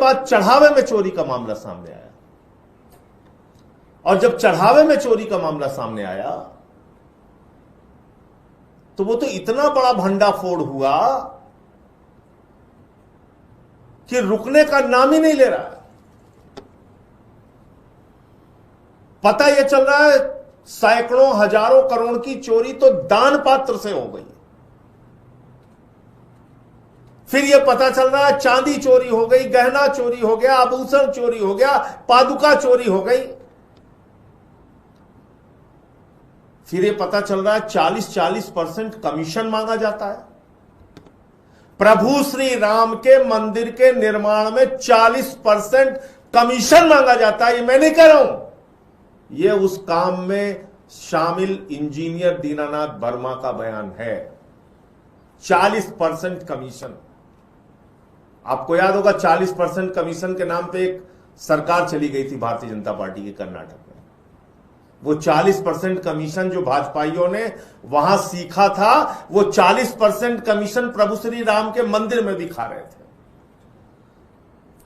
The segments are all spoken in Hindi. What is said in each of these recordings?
बाद चढ़ावे में चोरी का मामला सामने आया, और जब चढ़ावे में चोरी का मामला सामने आया तो वो तो इतना बड़ा भंडाफोड़ हुआ कि रुकने का नाम ही नहीं ले रहा है। पता यह चल रहा है सैकड़ों हजारों करोड़ की चोरी तो दान पात्र से हो गई। फिर यह पता चल रहा है चांदी चोरी हो गई, गहना चोरी हो गया, आभूषण चोरी हो गया, पादुका चोरी हो गई। फिर यह पता चल रहा है 40% कमीशन मांगा जाता है। प्रभु श्री राम के मंदिर के निर्माण में 40% कमीशन मांगा जाता है। ये मैं नहीं कह रहा हूं, यह उस काम में शामिल इंजीनियर दीनानाथ वर्मा का बयान है। 40% कमीशन। आपको याद होगा 40% कमीशन के नाम पे एक सरकार चली गई थी भारतीय जनता पार्टी के कर्नाटक में। वो 40% कमीशन जो भाजपाइयों ने वहां सीखा था, वो 40% कमीशन प्रभु श्री राम के मंदिर में भी खा रहे थे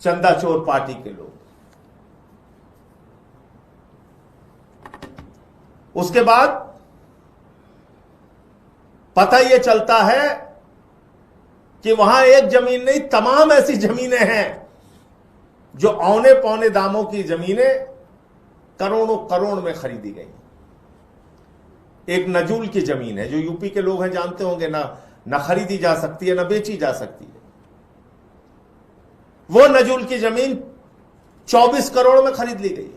चंदाचोर पार्टी के लोग। उसके बाद पता यह चलता है कि वहां एक जमीन नहीं, तमाम ऐसी जमीनें हैं जो औने पौने दामों की जमीनें करोड़ों करोड़ में खरीदी गई। एक नजूल की जमीन है जो यूपी के लोग हैं जानते होंगे, ना खरीदी जा सकती है ना बेची जा सकती है। वो नजूल की जमीन 24 करोड़ में खरीद ली गई,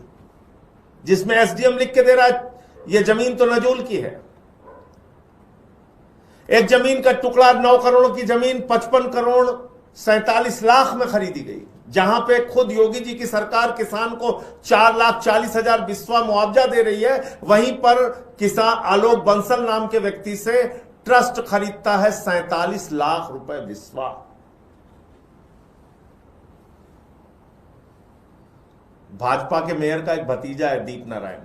जिसमें एसडीएम लिख के दे रहा है ये जमीन तो नजूल की है। एक जमीन का टुकड़ा 9 करोड़ की जमीन 55 करोड़ 47 लाख में खरीदी गई, जहां पे खुद योगी जी की सरकार किसान को 4,40,000 बिस्वा मुआवजा दे रही है, वहीं पर किसान आलोक बंसल नाम के व्यक्ति से ट्रस्ट खरीदता है 47 लाख रुपए बिस्वा। भाजपा के मेयर का एक भतीजा है दीप नारायण,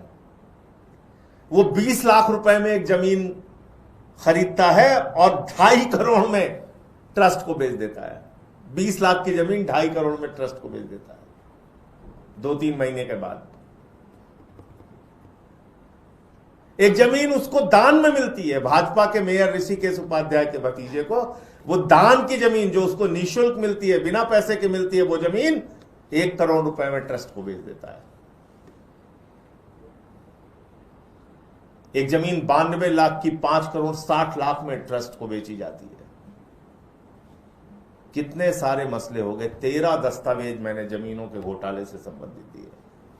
वो 20 लाख रुपए में एक जमीन खरीदता है और 2.5 करोड़ में ट्रस्ट को बेच देता है। 20 लाख की जमीन 2.5 करोड़ में ट्रस्ट को बेच देता है 2-3 महीने के बाद। एक जमीन उसको दान में मिलती है, भाजपा के मेयर ऋषिकेश उपाध्याय के भतीजे को वो दान की जमीन जो उसको निःशुल्क मिलती है, बिना पैसे के मिलती है, वो जमीन 1 करोड़ रुपए में ट्रस्ट को बेच देता है। एक जमीन 92 लाख की 5 करोड़ 60 लाख में ट्रस्ट को बेची जाती है। कितने सारे मसले हो गए। 13 दस्तावेज मैंने जमीनों के घोटाले से संबंधित दिए,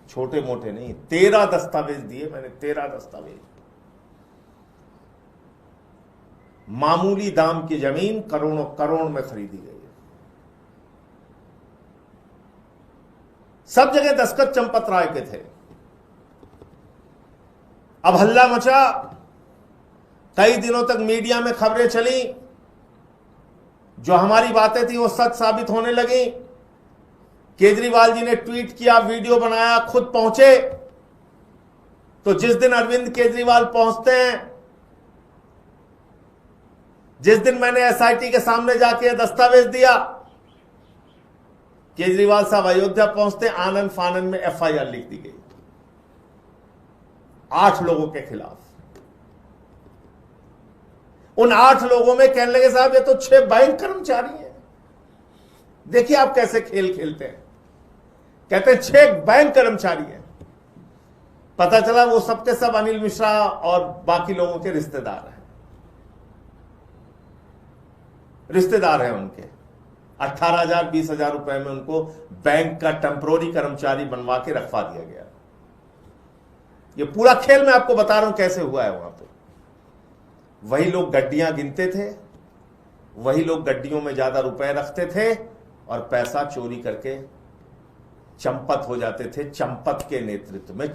छोटे मोटे नहीं, 13 दस्तावेज दिए मैंने, 13 दस्तावेज। मामूली दाम की जमीन करोड़ों करोड़ में खरीदी गई है। सब जगह दस्तखत चंपत राय के थे। अब हल्ला मचा, कई दिनों तक मीडिया में खबरें चली, जो हमारी बातें थी वो सच साबित होने लगी। केजरीवाल जी ने ट्वीट किया, वीडियो बनाया, खुद पहुंचे। तो जिस दिन अरविंद केजरीवाल पहुंचते हैं, जिस दिन मैंने एसआईटी के सामने जाके दस्तावेज दिया, केजरीवाल साहब अयोध्या पहुंचते, आनंद फानन में एफआईआर लिख दी गई 8 लोगों के खिलाफ। उन 8 लोगों में कहने लगे साहब ये तो 6 बैंक कर्मचारी हैं। देखिए आप कैसे खेल खेलते हैं। कहते हैं 6 बैंक कर्मचारी हैं। पता चला वो सबके सब अनिल मिश्रा और बाकी लोगों के रिश्तेदार हैं। रिश्तेदार हैं उनके। 18,000 20,000 रुपए में उनको बैंक का टेम्पोररी कर्मचारी बनवा के रखवा दिया गया। ये पूरा खेल मैं आपको बता रहा हूं कैसे हुआ है वहां पे। वही लोग गड्डियां गिनते थे, वही लोग गड्डियों में ज्यादा रुपए रखते थे और पैसा चोरी करके चंपत हो जाते थे। चंपत के नेतृत्व में,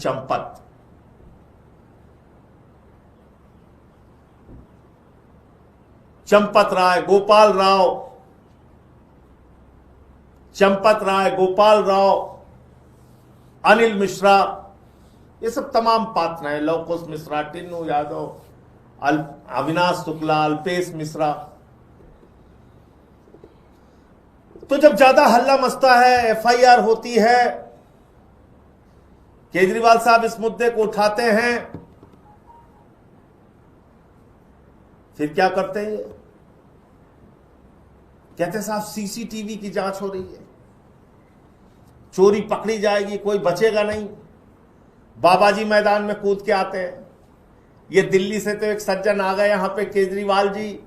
चंपत राय, गोपाल राव, चंपत राय, गोपाल राव, अनिल मिश्रा, ये सब तमाम पात्र हैं। लवकुश मिश्रा, टिन्नू यादव, अविनाश शुक्ला, अल्पेश मिश्रा, तो जब ज्यादा हल्ला मचता है, एफआईआर होती है, केजरीवाल साहब इस मुद्दे को उठाते हैं, फिर क्या करते हैं? कहते हैं साहब सीसीटीवी की जांच हो रही है, चोरी पकड़ी जाएगी, कोई बचेगा नहीं। बाबाजी मैदान में कूद के आते हैं। ये दिल्ली से तो एक सज्जन आ गए यहां पे, केजरीवाल जी,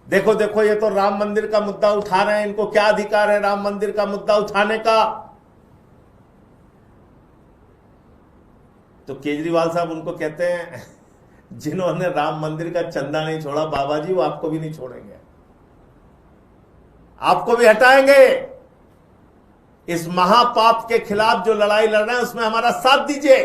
देखो देखो ये तो राम मंदिर का मुद्दा उठा रहे हैं, इनको क्या अधिकार है राम मंदिर का मुद्दा उठाने का। तो केजरीवाल साहब उनको कहते हैं, जिन्होंने राम मंदिर का चंदा नहीं छोड़ा बाबा जी, वो आपको भी नहीं छोड़ेंगे, आपको भी हटाएंगे। इस महापाप के खिलाफ जो लड़ाई लड़ रहे हैं उसमें हमारा साथ दीजिए।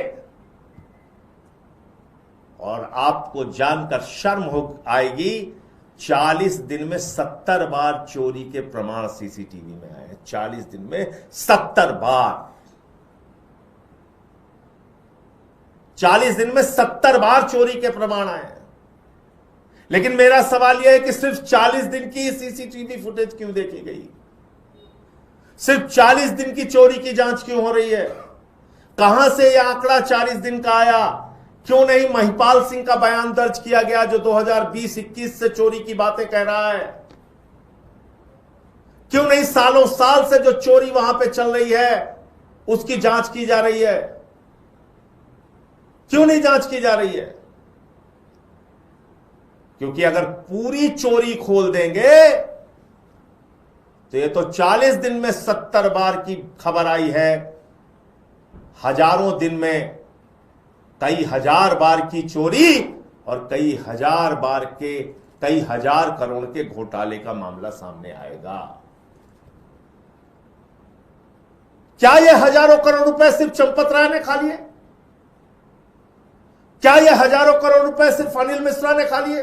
और आपको जानकर शर्म हो आएगी, 40 दिन में 70 बार चोरी के प्रमाण सीसीटीवी में आए हैं। 40 दिन में 70 बार, 40 दिन में 70 बार चोरी के प्रमाण आए हैं। लेकिन मेरा सवाल यह है कि सिर्फ 40 दिन की सीसीटीवी फुटेज क्यों देखी गई? सिर्फ 40 दिन की चोरी की जांच क्यों हो रही है? कहां से यह आंकड़ा 40 दिन का आया? क्यों नहीं महिपाल सिंह का बयान दर्ज किया गया जो 2020-21 से चोरी की बातें कह रहा है? क्यों नहीं सालों साल से जो चोरी वहां पे चल रही है उसकी जांच की जा रही है? क्यों नहीं जांच की जा रही है? क्योंकि अगर पूरी चोरी खोल देंगे तो ये तो 40 दिन में 70 बार की खबर आई है, हजारों दिन में कई हजार बार की चोरी और कई हजार करोड़ के घोटाले का मामला सामने आएगा। क्या ये हजारों करोड़ रुपए सिर्फ चंपत राय ने खा लिए? क्या ये हजारों करोड़ रुपए सिर्फ अनिल मिश्रा ने खा लिए?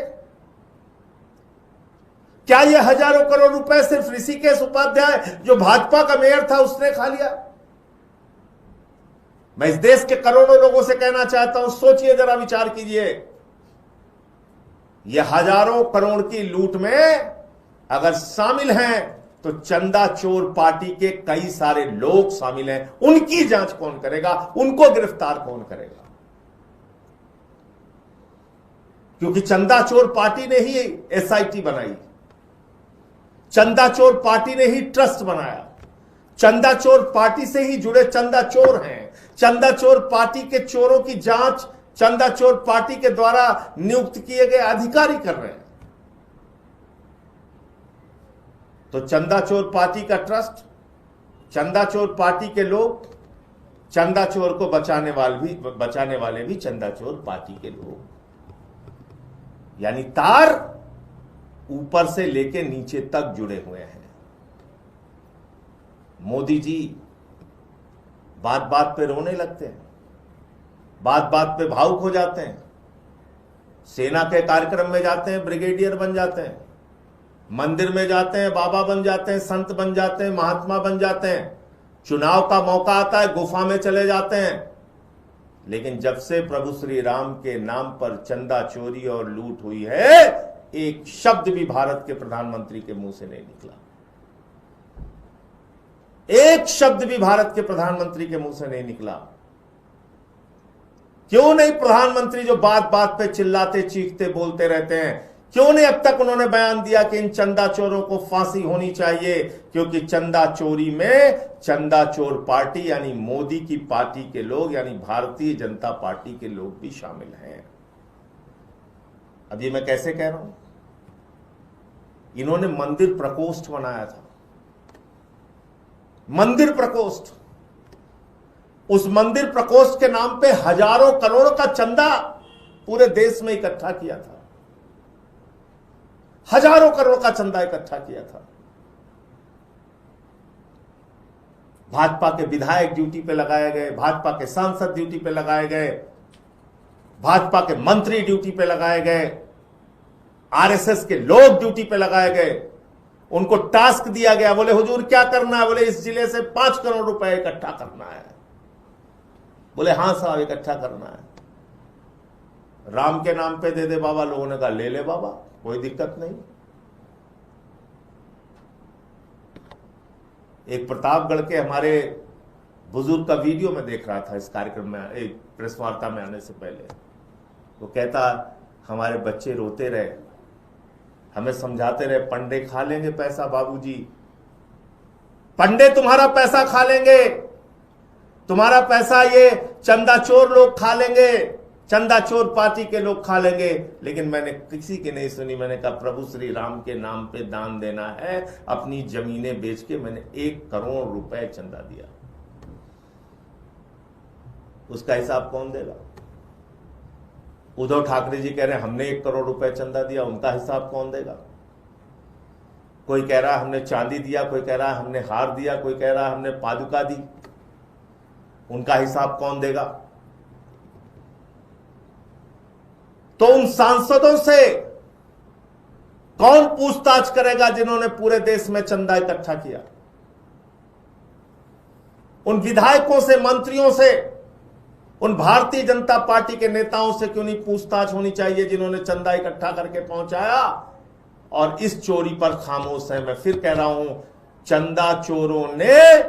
क्या ये हजारों करोड़ रुपए सिर्फ ऋषिकेश उपाध्याय जो भाजपा का मेयर था उसने खा लिया? मैं इस देश के करोड़ों लोगों से कहना चाहता हूं, सोचिए जरा, विचार कीजिए। ये हजारों करोड़ की लूट में अगर शामिल हैं तो चंदा चोर पार्टी के कई सारे लोग शामिल हैं। उनकी जांच कौन करेगा? उनको गिरफ्तार कौन करेगा? क्योंकि चंदा चोर पार्टी ने ही एसआईटी बनाई, चंदा चोर पार्टी ने ही ट्रस्ट बनाया, चंदा चोर पार्टी से ही जुड़े चंदा चोर हैं। चंदा चोर पार्टी के चोरों की जांच चंदा चोर पार्टी के द्वारा नियुक्त किए गए अधिकारी कर रहे हैं। तो चंदा चोर पार्टी का ट्रस्ट, चंदा चोर पार्टी के लोग, चंदा चोर को बचाने वाले भी चंदा चोर पार्टी के लोग, यानी तार ऊपर से लेके नीचे तक जुड़े हुए हैं। मोदी जी बात बात पे रोने लगते हैं, बात बात पे भावुक हो जाते हैं, सेना के कार्यक्रम में जाते हैं ब्रिगेडियर बन जाते हैं, मंदिर में जाते हैं बाबा बन जाते हैं, संत बन जाते हैं, महात्मा बन जाते हैं, चुनाव का मौका आता है गुफा में चले जाते हैं। लेकिन जब से प्रभु श्री राम के नाम पर चंदा चोरी और लूट हुई है, एक शब्द भी भारत के प्रधानमंत्री के मुंह से नहीं निकला। एक शब्द भी भारत के प्रधानमंत्री के मुंह से नहीं निकला। क्यों नहीं प्रधानमंत्री जो बात बात पे चिल्लाते चीखते बोलते रहते हैं, क्यों नहीं अब तक उन्होंने बयान दिया कि इन चंदा चोरों को फांसी होनी चाहिए? क्योंकि चंदा चोरी में चंदा चोर पार्टी यानी मोदी की पार्टी के लोग, यानी भारतीय जनता पार्टी के लोग भी शामिल हैं। अब ये मैं कैसे कह रहा हूं? इन्होंने मंदिर प्रकोष्ठ बनाया था, मंदिर प्रकोष्ठ। उस मंदिर प्रकोष्ठ के नाम पे हजारों करोड़ का चंदा पूरे देश में इकट्ठा किया था, हजारों करोड़ का चंदा इकट्ठा किया था। भाजपा के विधायक ड्यूटी पे लगाए गए, भाजपा के सांसद ड्यूटी पे लगाए गए, भाजपा के मंत्री ड्यूटी पे लगाए गए, आरएसएस के लोग ड्यूटी पे लगाए गए। उनको टास्क दिया गया, बोले हुजूर क्या करना है? बोले इस जिले से 5 करोड़ रुपए इकट्ठा करना है। बोले हां साहब इकट्ठा करना है। राम के नाम पे दे दे बाबा। लोगों ने कहा ले ले बाबा, कोई दिक्कत नहीं। एक प्रतापगढ़ के हमारे बुजुर्ग का वीडियो में देख रहा था इस कार्यक्रम में, एक प्रेस वार्ता में आने से पहले। वो कहता हमारे बच्चे रोते रहे, हमें समझाते रहे पंडे खा लेंगे पैसा बाबूजी, पंडे तुम्हारा पैसा खा लेंगे, तुम्हारा पैसा ये चंदा चोर लोग खा लेंगे, चंदा चोर पार्टी के लोग खा लेंगे। लेकिन मैंने किसी की नहीं सुनी। मैंने कहा प्रभु श्री राम के नाम पे दान देना है। अपनी जमीनें बेच के मैंने 1 करोड़ रुपए चंदा दिया। उसका हिसाब कौन देगा? उद्धव ठाकरे जी कह रहे हैं हमने 1 करोड़ रुपए चंदा दिया, उनका हिसाब कौन देगा? कोई कह रहा है हमने चांदी दिया, कोई कह रहा है हमने हार दिया, कोई कह रहा है हमने पादुका दी, उनका हिसाब कौन देगा? तो उन सांसदों से कौन पूछताछ करेगा जिन्होंने पूरे देश में चंदा इकट्ठा किया? उन विधायकों से, मंत्रियों से, उन भारतीय जनता पार्टी के नेताओं से क्यों नहीं पूछताछ होनी चाहिए जिन्होंने चंदा इकट्ठा करके पहुंचाया? और इस चोरी पर खामोश है। मैं फिर कह रहा हूं, चंदा चोरों ने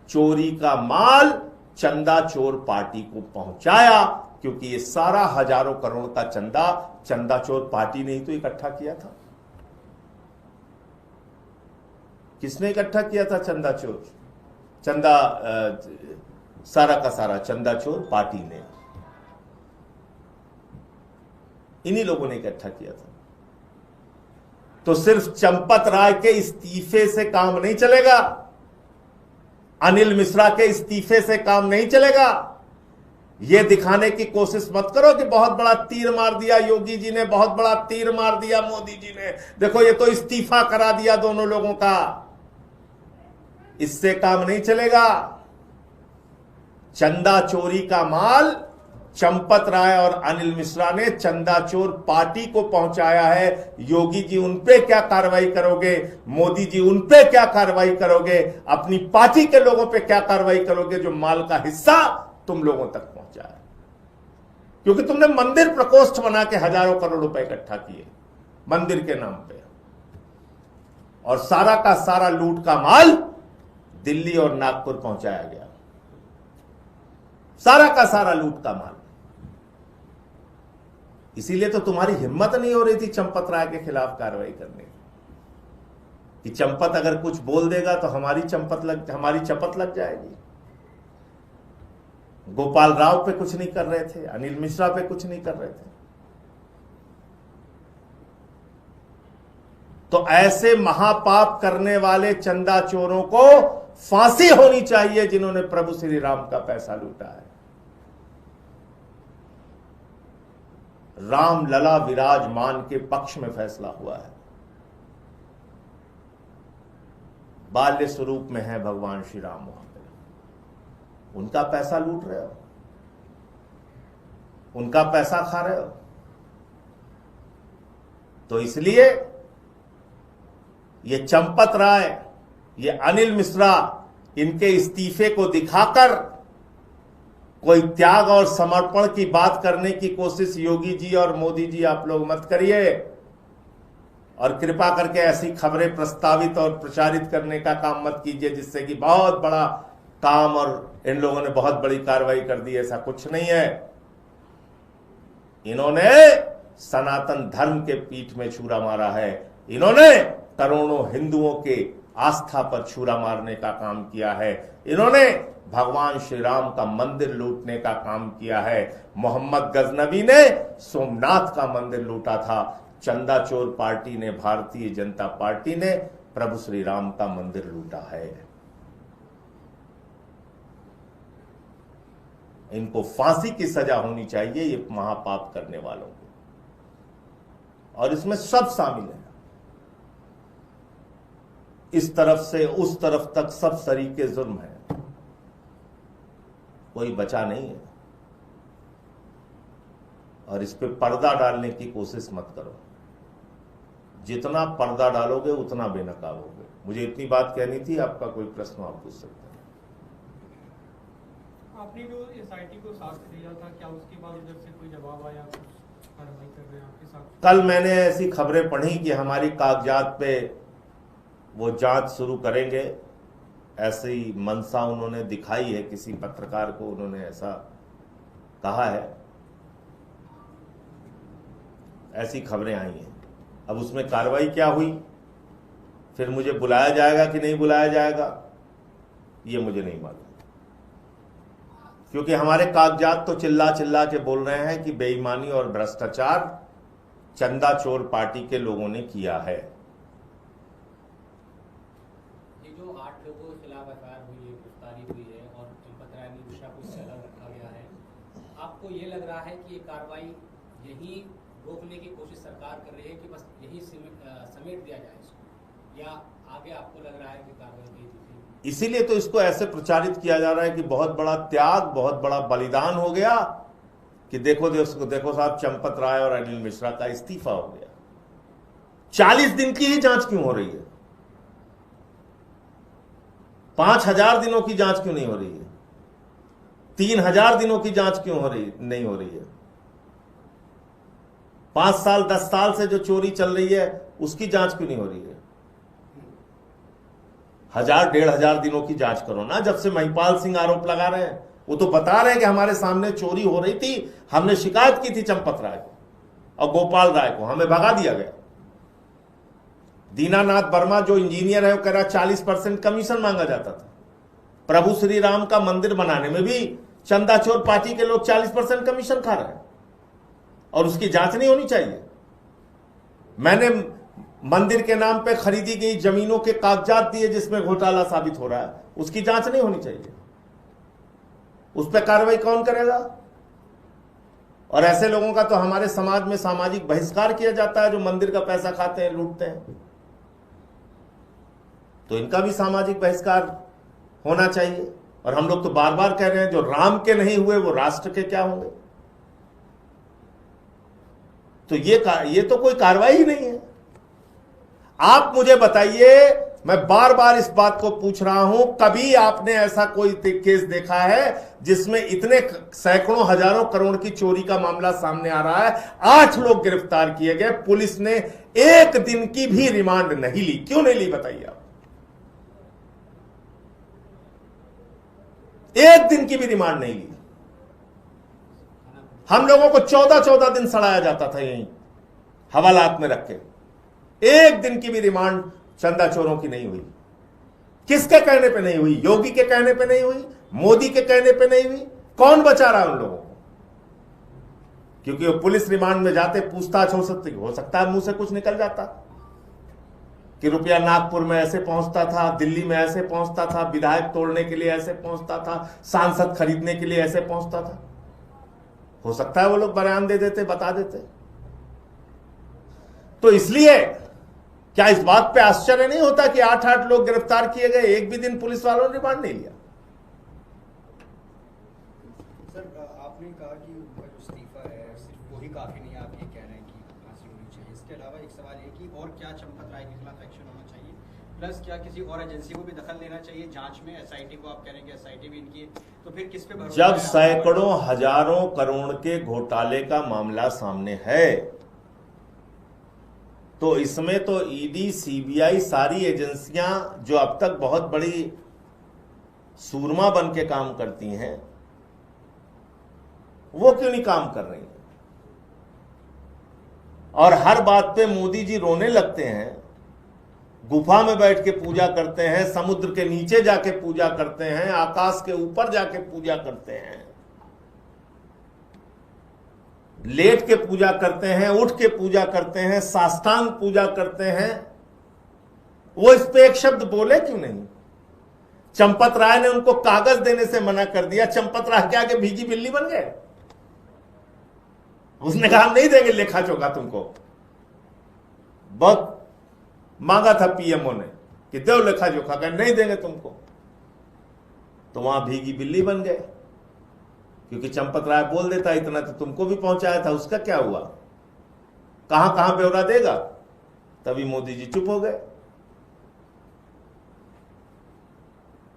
चोरी का माल चंदा चोर पार्टी को पहुंचाया, क्योंकि ये सारा हजारों करोड़ का चंदा चंदा चोर पार्टी ने ही तो इकट्ठा किया था। किसने इकट्ठा किया था चंदा चोर? चंदा सारा का सारा चंदा चोर पार्टी ने, इन्हीं लोगों ने इकट्ठा किया था। तो सिर्फ चंपत राय के इस्तीफे से काम नहीं चलेगा, अनिल मिश्रा के इस्तीफे से काम नहीं चलेगा। यह दिखाने की कोशिश मत करो कि बहुत बड़ा तीर मार दिया योगी जी ने, बहुत बड़ा तीर मार दिया मोदी जी ने, देखो ये तो इस्तीफा करा दिया दोनों लोगों का। इससे काम नहीं चलेगा। चंदा चोरी का माल चंपत राय और अनिल मिश्रा ने चंदा चोर पार्टी को पहुंचाया है। योगी जी उन पे क्या कार्रवाई करोगे? मोदी जी उन पे क्या कार्रवाई करोगे? अपनी पार्टी के लोगों पे क्या कार्रवाई करोगे जो माल का हिस्सा तुम लोगों तक पहुंचा है? क्योंकि तुमने मंदिर प्रकोष्ठ बना के हजारों करोड़ रुपए इकट्ठा किए मंदिर के नाम पे, और सारा का सारा लूट का माल दिल्ली और नागपुर पहुंचाया गया। सारा का सारा लूट का माल। इसीलिए तो तुम्हारी हिम्मत नहीं हो रही थी चंपत राय के खिलाफ कार्रवाई करने की। चंपत अगर कुछ बोल देगा तो हमारी चपत लग जाएगी। गोपाल राव पे कुछ नहीं कर रहे थे, अनिल मिश्रा पे कुछ नहीं कर रहे थे। तो ऐसे महापाप करने वाले चंदा चोरों को फांसी होनी चाहिए जिन्होंने प्रभु श्री राम का पैसा लूटा है। राम लला विराजमान के पक्ष में फैसला हुआ है। बाल्य स्वरूप में है भगवान श्री राम वहां पे। उनका पैसा लूट रहे हो, उनका पैसा खा रहे हो। तो इसलिए ये चंपत राय, ये अनिल मिश्रा, इनके इस्तीफे को दिखाकर कोई त्याग और समर्पण की बात करने की कोशिश योगी जी और मोदी जी आप लोग मत करिए। और कृपा करके ऐसी खबरें प्रस्तावित और प्रचारित करने का काम मत कीजिए जिससे कि बहुत बड़ा काम और इन लोगों ने बहुत बड़ी कार्रवाई कर दी। ऐसा कुछ नहीं है। इन्होंने सनातन धर्म के पीठ में छुरा मारा है। इन्होंने करोड़ों हिंदुओं के आस्था पर छुरा मारने का काम किया है। इन्होंने भगवान श्री राम का मंदिर लूटने का काम किया है। मोहम्मद गजनवी ने सोमनाथ का मंदिर लूटा था। चंदा चोर पार्टी ने, भारतीय जनता पार्टी ने प्रभु श्री राम का मंदिर लूटा है। इनको फांसी की सजा होनी चाहिए, ये महापाप करने वालों को। और इसमें सब शामिल है, इस तरफ से उस तरफ तक सब सरीके जुर्म है, कोई बचा नहीं है। और इस पे पर्दा डालने की कोशिश मत करो। जितना पर्दा डालोगे उतना बेनकाब होगे। मुझे इतनी बात कहनी थी। आपका कोई प्रश्न आप पूछ सकते हैं। आपने जो एसआईटी को साक्ष्य दिया था, क्या उसके बाद उधर से कोई जवाब आया? कुछ कार्रवाई कर रहे हैं आपके साथ? कल मैंने ऐसी खबरें पढ़ी कि हमारी कागजात पे वो जांच शुरू करेंगे ऐसी मंशा उन्होंने दिखाई है, किसी पत्रकार को उन्होंने ऐसा कहा है, ऐसी खबरें आई हैं। अब उसमें कार्रवाई क्या हुई, फिर मुझे बुलाया जाएगा कि नहीं बुलाया जाएगा, ये मुझे नहीं मालूम, क्योंकि हमारे कागजात तो चिल्ला चिल्ला के बोल रहे हैं कि बेईमानी और भ्रष्टाचार चंदा चोर पार्टी के लोगों ने किया है। ये जो 8 लोगों के खिलाफ एफआईआर हुई है, गिरफ्तारी हुई है और चंपत राय ने दिशा को अलग रखा गया है, आपको ये लग रहा है कि ये कार्रवाई यही रोकने की कोशिश सरकार कर रही है कि बस यही समेट दिया जाए इसको, या आगे आपको लग रहा है कि कार्रवाई नहीं दिखेगी? इसीलिए तो इसको ऐसे प्रचारित किया जा रहा है कि बहुत बड़ा त्याग, बहुत बड़ा बलिदान हो गया, कि देखो देखो साहब, चंपत राय और अनिल मिश्रा का इस्तीफा हो गया। 40 दिन की ही जांच क्यों हो रही है? 5000 दिनों की जांच क्यों नहीं हो रही है? 3000 दिनों की जांच क्यों नहीं हो रही है? 5 साल 10 साल से जो चोरी चल रही है उसकी जांच क्यों नहीं हो रही है? 1000-1500 दिनों की जांच करो ना। जब से महिपाल सिंह आरोप लगा रहे हैं, वो तो बता रहे हैं कि हमारे सामने चोरी हो रही थी, हमने शिकायत की थी चंपत राय को और गोपाल राय को, हमें भगा दिया गया। दीनानाथ वर्मा जो इंजीनियर है वो कह रहा 40% कमीशन मांगा जाता था। प्रभु श्री राम का मंदिर बनाने में भी चंदा चोर पार्टी के लोग 40% कमीशन खा रहे हैं और उसकी जांच नहीं होनी चाहिए। मैंने मंदिर के नाम पे खरीदी गई जमीनों के कागजात दिए जिसमें घोटाला साबित हो रहा है, उसकी जांच नहीं होनी चाहिए। उस पर कार्रवाई कौन करेगा? और ऐसे लोगों का तो हमारे समाज में सामाजिक बहिष्कार किया जाता है जो मंदिर का पैसा खाते हैं, लूटते हैं। तो इनका भी सामाजिक बहिष्कार होना चाहिए। और हम लोग तो बार बार कह रहे हैं जो राम के नहीं हुए वो राष्ट्र के क्या होंगे? तो ये तो कोई कार्रवाई ही नहीं है। आप मुझे बताइए, मैं बार बार इस बात को पूछ रहा हूं, कभी आपने ऐसा कोई केस देखा है जिसमें इतने सैकड़ों हजारों करोड़ की चोरी का मामला सामने आ रहा है, 8 लोग गिरफ्तार किए गए, पुलिस ने 1 दिन की भी रिमांड नहीं ली? क्यों नहीं ली बताइए आप? 1 दिन की भी रिमांड नहीं ली। हम लोगों को 14-14 दिन सड़ाया जाता था यहीं हवालात में रख के। 1 दिन की भी रिमांड चंदा चोरों की नहीं हुई। किसके कहने पे नहीं हुई? योगी के कहने पे नहीं हुई? मोदी के कहने पे नहीं हुई? कौन बचा रहा है उन लोगों को? क्योंकि वो पुलिस रिमांड में जाते पूछताछ हो सकता है मुंह से कुछ निकल जाता कि रुपया नागपुर में ऐसे पहुंचता था, दिल्ली में ऐसे पहुंचता था, विधायक तोड़ने के लिए ऐसे पहुंचता था, सांसद खरीदने के लिए ऐसे पहुंचता था। हो सकता है वो लोग बयान दे देते, बता देते। तो इसलिए क्या इस बात पे आश्चर्य नहीं होता कि 8-8 लोग गिरफ्तार किए गए, 1 भी दिन पुलिस वालों ने रिमांड नहीं लिया? सर, आपने कहा कि उनका जो इस्तीफा है सिर्फ वही काफी नहीं है, आप ये कह रहे हैं कि फांसी होनी चाहिए। इसके अलावा एक सवाल ये कि और क्या चंपत राय के खिलाफ एक्शन होना चाहिए, प्लस क्या किसी और एजेंसी को भी दखल देना चाहिए जांच में? एसआईटी को आप कह रहे हैं कि एसआईटी भी इनकी, तो फिर किस पे भरोसा? जब सैकड़ों हजारों करोड़ के घोटाले का मामला सामने है तो इसमें तो ईडी, सीबीआई, सारी एजेंसियां जो अब तक बहुत बड़ी सूरमा बन के काम करती हैं, वो क्यों नहीं काम कर रही हैं? और हर बात पे मोदी जी रोने लगते हैं, गुफा में बैठ के पूजा करते हैं, समुद्र के नीचे जाके पूजा करते हैं, आकाश के ऊपर जाके पूजा करते हैं, लेट के पूजा करते हैं, उठ के पूजा करते हैं, साष्टांग पूजा करते हैं। वो इस पे एक शब्द बोले क्यों नहीं? चंपत राय ने उनको कागज देने से मना कर दिया। चंपत राय के आगे भीगी बिल्ली बन गए। उसने कहा हम नहीं देंगे लेखा जोखा तुमको। बहुत मांगा था पीएमओ ने कि दो लेखा जोखा, कहा नहीं देंगे तुमको, तो वहां भीगी बिल्ली बन गए। क्योंकि चंपत राय बोल देता इतना तो तुमको भी पहुंचाया था, उसका क्या हुआ? कहां कहां ब्यौरा देगा? तभी मोदी जी चुप हो गए।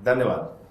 धन्यवाद।